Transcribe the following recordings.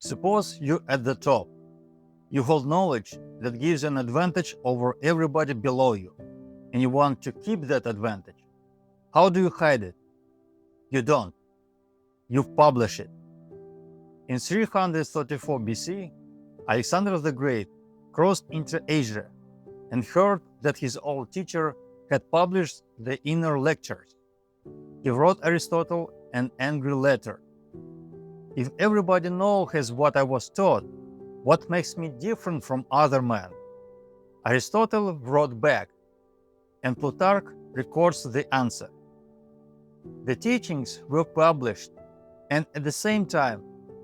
Suppose you're at the top. You hold knowledge that gives you an advantage over everybody below you, and you want to keep that advantage. How do you hide it? You don't. You publish it. In 334 BC, Alexander the Great crossed into Asia and heard that his old teacher had published the Inner Lectures. He wrote Aristotle an angry letter. If everybody knows what I was taught, what makes me different from other men? Aristotle wrote back, and Plutarch records the answer. The teachings were published, and at the same time,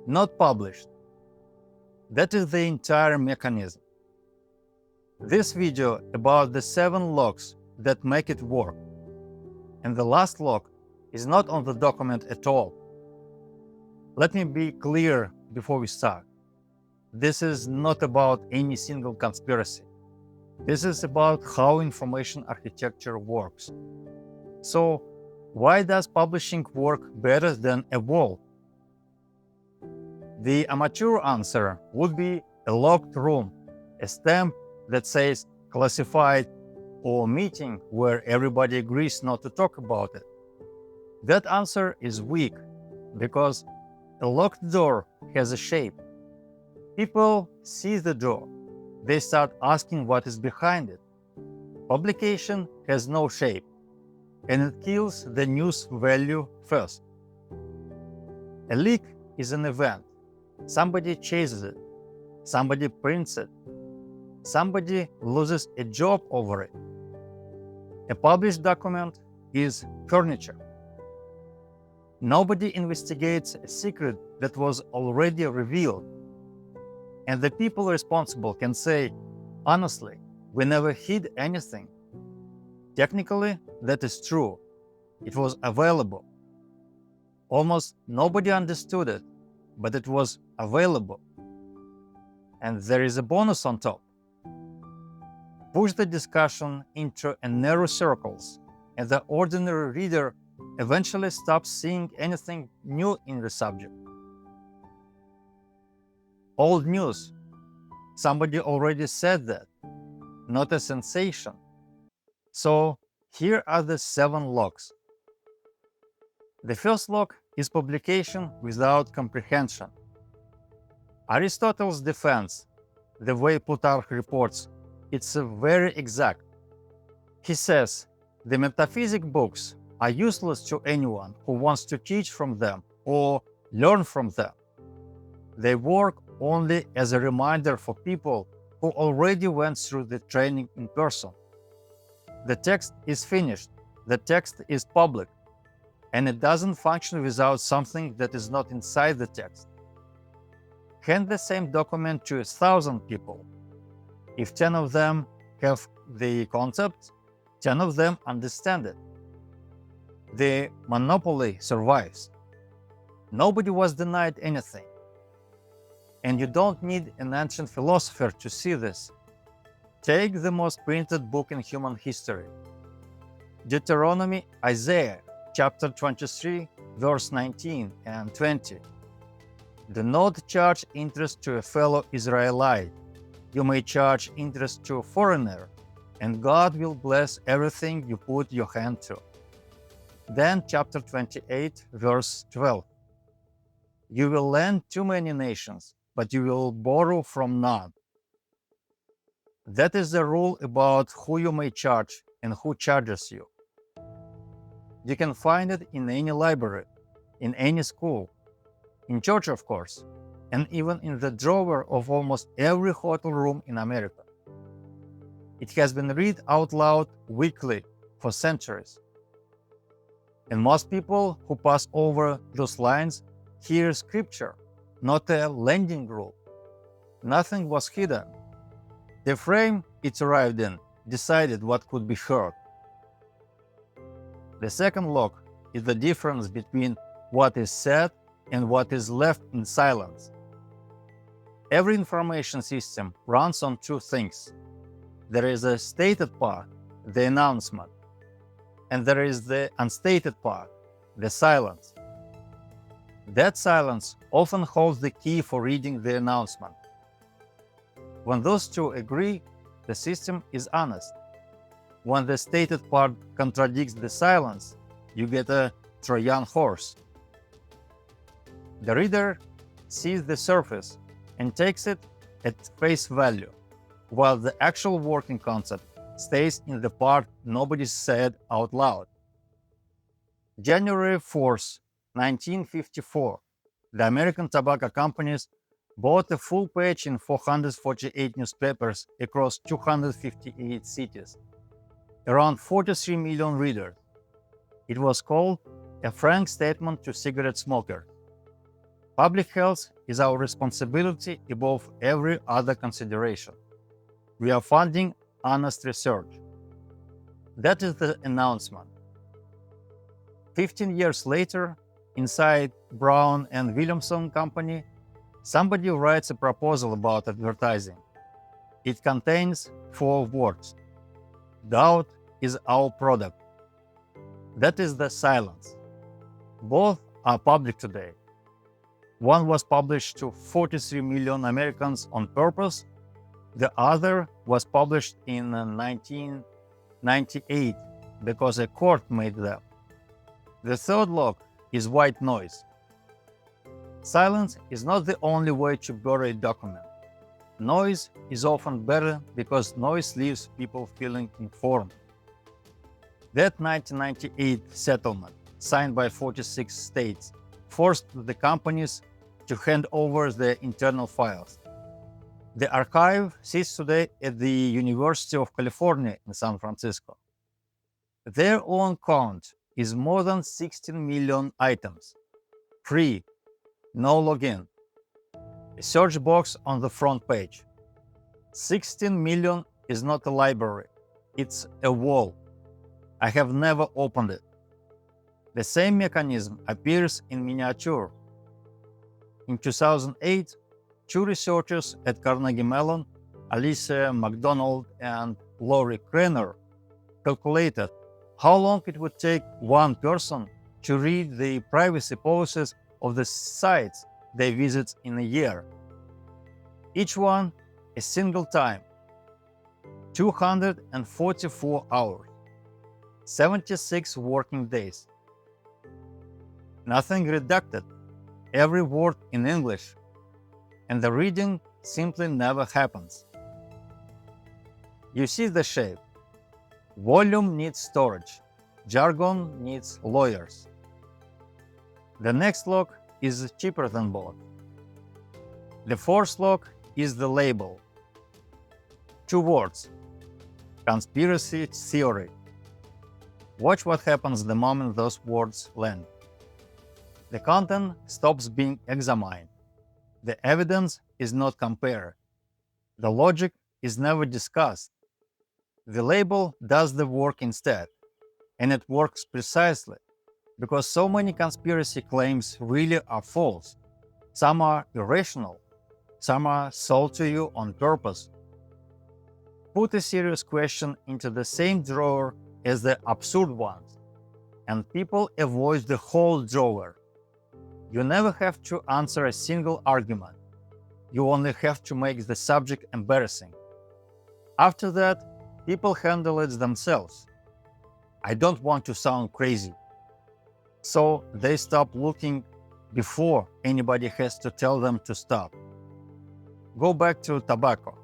not published. That is the entire mechanism. This video about the 7 locks that make it work. And the last lock is not on the document at all. Let me be clear before we start. This is not about any single conspiracy. This is about how information architecture works. So, why does publishing work better than a wall? The amateur answer would be a locked room, a stamp that says classified, or meeting where everybody agrees not to talk about it. That answer is weak because a locked door has a shape. People see the door. They start asking what is behind it. Publication has no shape, and it kills the news value first. A leak is an event. Somebody chases it. Somebody prints it. Somebody loses a job over it. A published document is furniture. Nobody investigates a secret that was already revealed. And the people responsible can say, honestly, we never hid anything. Technically, that is true. It was available. Almost nobody understood it, but it was available. And there is a bonus on top. Push the discussion into a narrow circles, and the ordinary reader eventually stops seeing anything new in the subject. Old news. Somebody already said that. Not a sensation. So here are the 7 locks. The first lock is publication without comprehension. Aristotle's defense, the way Plutarch reports, it's very exact. He says, the metaphysic books are useless to anyone who wants to teach from them or learn from them. They work only as a reminder for people who already went through the training in person. The text is finished, the text is public, and it doesn't function without something that is not inside the text. Hand the same document to 1,000 people. If 10 of them have the concept, 10 of them understand it. The monopoly survives. Nobody was denied anything. And you don't need an ancient philosopher to see this. Take the most printed book in human history. Deuteronomy, Isaiah, chapter 23, verse 19 and 20. Do not charge interest to a fellow Israelite. You may charge interest to a foreigner, and God will bless everything you put your hand to. Then chapter 28, verse 12. You will lend to many nations, but you will borrow from none. That is the rule about who you may charge and who charges you. You can find it in any library, in any school, in church, of course, and even in the drawer of almost every hotel room in America. It has been read out loud weekly for centuries. And most people who pass over those lines hear scripture, not a lending rule. Nothing was hidden. The frame it arrived in decided what could be heard. The second lock is the difference between what is said and what is left in silence. Every information system runs on 2 things. There is a stated part, the announcement, and there is the unstated part, the silence. That silence often holds the key for reading the announcement. When those two agree, the system is honest. When the stated part contradicts the silence, you get a Trojan horse. The reader sees the surface and takes it at face value, while the actual working concept stays in the part nobody said out loud. January 4th, 1954, the American tobacco companies bought a full page in 448 newspapers across 258 cities, around 43 million readers. It was called a frank statement to cigarette smokers. Public health is our responsibility above every other consideration. We are funding honest research. That is the announcement. 15 years later, inside Brown and Williamson Company, somebody writes a proposal about advertising. It contains 4 words. Doubt is our product. That is the silence. Both are public today. One was published to 43 million Americans on purpose. The other was published in 1998 because a court made them. The third lock is white noise. Silence is not the only way to bury a document. Noise is often better because noise leaves people feeling informed. That 1998 settlement, signed by 46 states, forced the companies to hand over their internal files. The archive sits today at the University of California in San Francisco. Their own count is more than 16 million items. Free, no login. A search box on the front page. 16 million is not a library, it's a wall. I have never opened it. The same mechanism appears in miniature. In 2008, 2 researchers at Carnegie Mellon, Alicia McDonald and Laurie Krenner, calculated how long it would take one person to read the privacy policies of the sites they visit in a year. Each one a single time. 244 hours. 76 working days. Nothing redacted. Every word in English. And the reading simply never happens. You see the shape. Volume needs storage. Jargon needs lawyers. The next lock is cheaper than both. The fourth lock is the label. 2 words. Conspiracy theory. Watch what happens the moment those words land. The content stops being examined. The evidence is not compared. The logic is never discussed. The label does the work instead, and it works precisely because so many conspiracy claims really are false. Some are irrational. Some are sold to you on purpose. Put a serious question into the same drawer as the absurd ones, and people avoid the whole drawer. You never have to answer a single argument. You only have to make the subject embarrassing. After that, people handle it themselves. I don't want to sound crazy. So they stop looking before anybody has to tell them to stop. Go back to tobacco.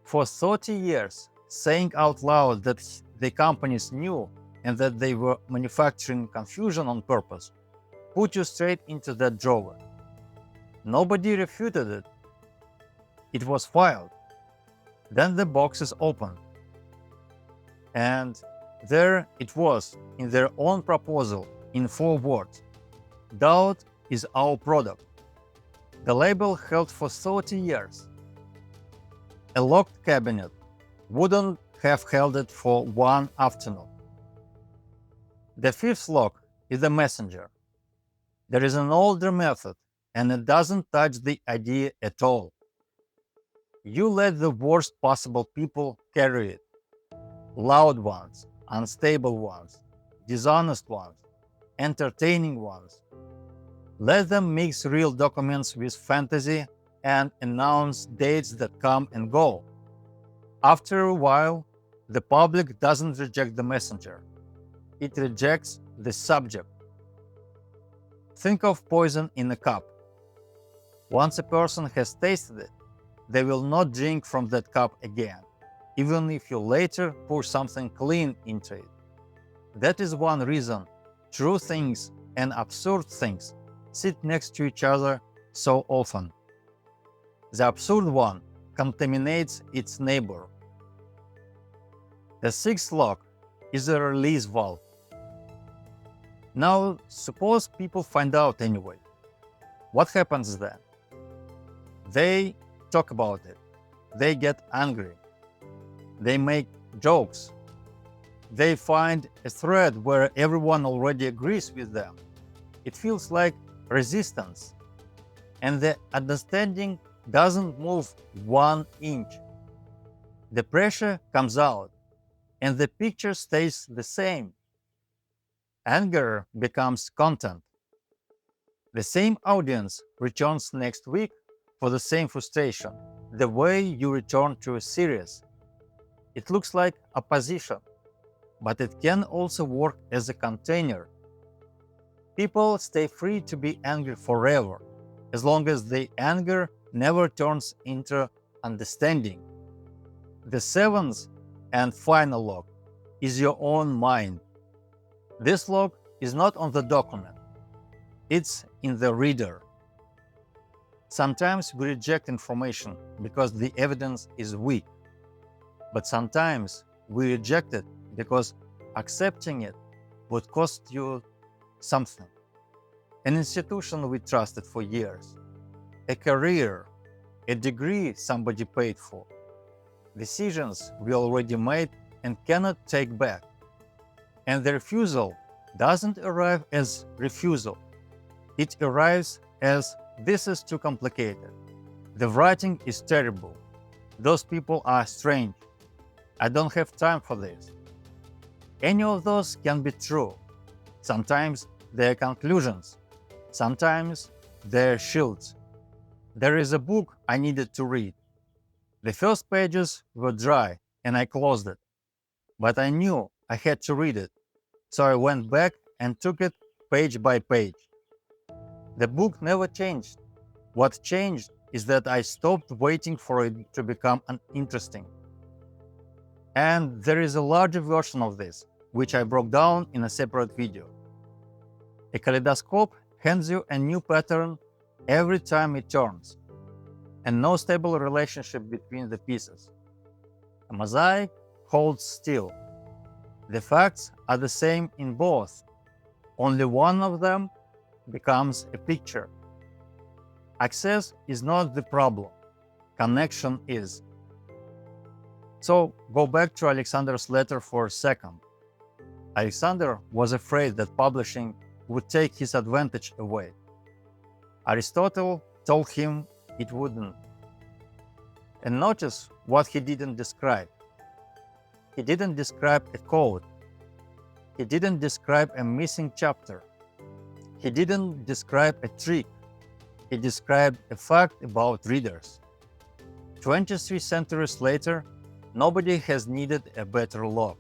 For 30 years, saying out loud that the companies knew and that they were manufacturing confusion on purpose put you straight into that drawer. Nobody refuted it. It was filed. Then the box is opened. And there it was, in their own proposal, in 4 words. Doubt is our product. The label held for 30 years. A locked cabinet wouldn't have held it for 1 afternoon. The 5th lock is the messenger. There is an older method, and it doesn't touch the idea at all. You let the worst possible people carry it. Loud ones, unstable ones, dishonest ones, entertaining ones. Let them mix real documents with fantasy and announce dates that come and go. After a while, the public doesn't reject the messenger. It rejects the subject. Think of poison in a cup. Once a person has tasted it, they will not drink from that cup again, even if you later pour something clean into it. That is one reason true things and absurd things sit next to each other so often. The absurd one contaminates its neighbor. The sixth lock is a release valve. Now, suppose people find out anyway. What happens then? They talk about it. They get angry. They make jokes. They find a thread where everyone already agrees with them. It feels like resistance. And the understanding doesn't move 1 inch. The pressure comes out, and the picture stays the same. Anger becomes content. The same audience returns next week for the same frustration, the way you return to a series. It looks like opposition, but it can also work as a container. People stay free to be angry forever, as long as the anger never turns into understanding. The seventh and final lock is your own mind. This lock is not on the document. It's in the reader. Sometimes we reject information because the evidence is weak. But sometimes we reject it because accepting it would cost you something. An institution we trusted for years, a career, a degree somebody paid for, decisions we already made and cannot take back. And the refusal doesn't arrive as refusal. It arrives as this is too complicated. The writing is terrible. Those people are strange. I don't have time for this. Any of those can be true. Sometimes they're conclusions. Sometimes they're shields. There is a book I needed to read. The first pages were dry and I closed it. But I knew I had to read it. So I went back and took it page by page. The book never changed. What changed is that I stopped waiting for it to become uninteresting. And there is a larger version of this, which I broke down in a separate video. A kaleidoscope hands you a new pattern every time it turns, and no stable relationship between the pieces. A mosaic holds still. The facts are the same in both. Only one of them becomes a picture. Access is not the problem. Connection is. So go back to Alexander's letter for a second. Alexander was afraid that publishing would take his advantage away. Aristotle told him it wouldn't. And notice what he didn't describe. He didn't describe a code. He didn't describe a missing chapter. He didn't describe a trick. He described a fact about readers. 23 centuries later, nobody has needed a better lock.